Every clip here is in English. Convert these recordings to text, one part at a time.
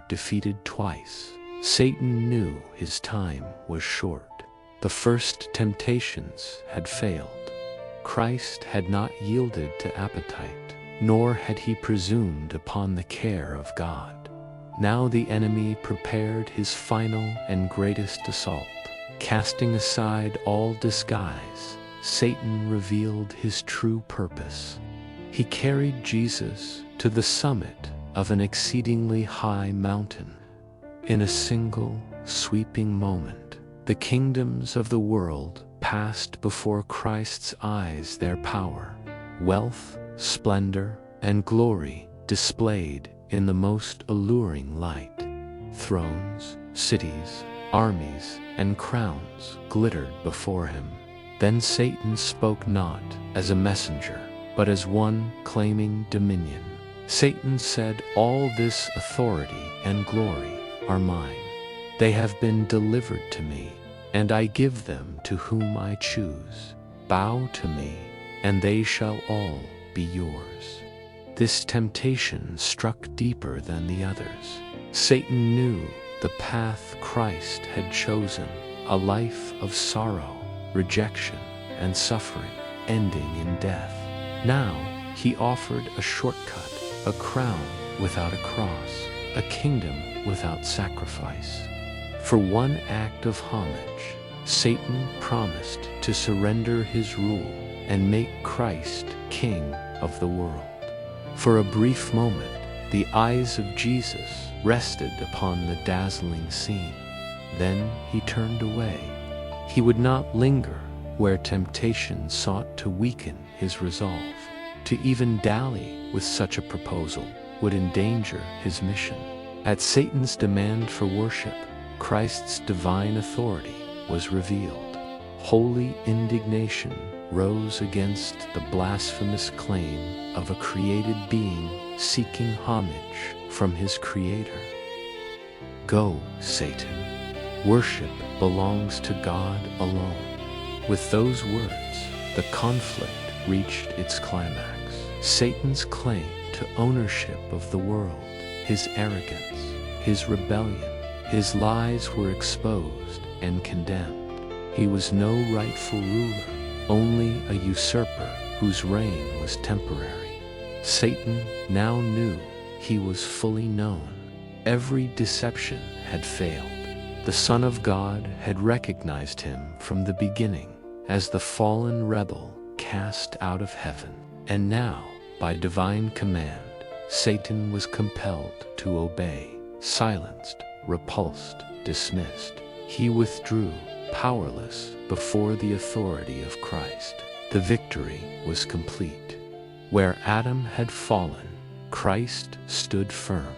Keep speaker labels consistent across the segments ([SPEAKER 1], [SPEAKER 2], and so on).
[SPEAKER 1] defeated twice. Satan knew his time was short. The first temptations had failed. Christ had not yielded to appetite, nor had he presumed upon the care of God. Now the enemy prepared his final and greatest assault. Casting aside all disguise, Satan revealed his true purpose. He carried Jesus to the summit of an exceedingly high mountain. In a single, sweeping moment, the kingdoms of the world passed before Christ's eyes, their power, wealth, splendor, and glory displayed in the most alluring light. Thrones, cities, armies, and crowns glittered before him. Then Satan spoke not as a messenger, but as one claiming dominion. Satan said, "All this authority and glory are mine. They have been delivered to me, and I give them to whom I choose. Bow to me, and they shall all be yours." This temptation struck deeper than the others. Satan knew the path Christ had chosen, a life of sorrow, rejection, and suffering, ending in death. Now he offered a shortcut, a crown without a cross, a kingdom without sacrifice. For one act of homage, Satan promised to surrender his rule and make Christ king of the world. For a brief moment, the eyes of Jesus rested upon the dazzling scene. Then he turned away. He would not linger where temptation sought to weaken his resolve. To even dally with such a proposal would endanger his mission. At Satan's demand for worship, Christ's divine authority was revealed. Holy indignation rose against the blasphemous claim of a created being seeking homage from his Creator. "Go, Satan. Worship belongs to God alone." With those words, the conflict reached its climax. Satan's claim to ownership of the world, his arrogance, his rebellion, his lies were exposed and condemned. He was no rightful ruler, only a usurper whose reign was temporary. Satan now knew he was fully known. Every deception had failed. The Son of God had recognized him from the beginning as the fallen rebel cast out of heaven. And now, by divine command, Satan was compelled to obey. Silenced, repulsed, dismissed, he withdrew, powerless before the authority of Christ. The victory was complete. Where Adam had fallen, Christ stood firm.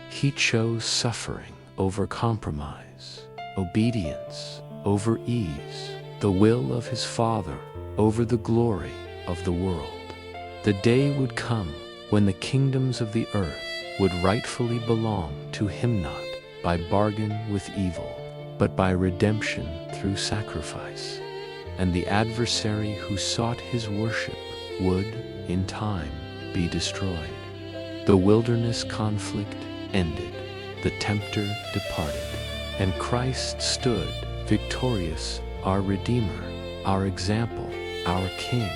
[SPEAKER 1] He chose suffering over compromise, obedience over ease, the will of his Father over the glory of the world. The day would come when the kingdoms of the earth would rightfully belong to him, not by bargain with evil, but by redemption through sacrifice. And the adversary who sought his worship would, in time, be destroyed. The wilderness conflict ended, the tempter departed, and Christ stood victorious, our Redeemer, our example, our King.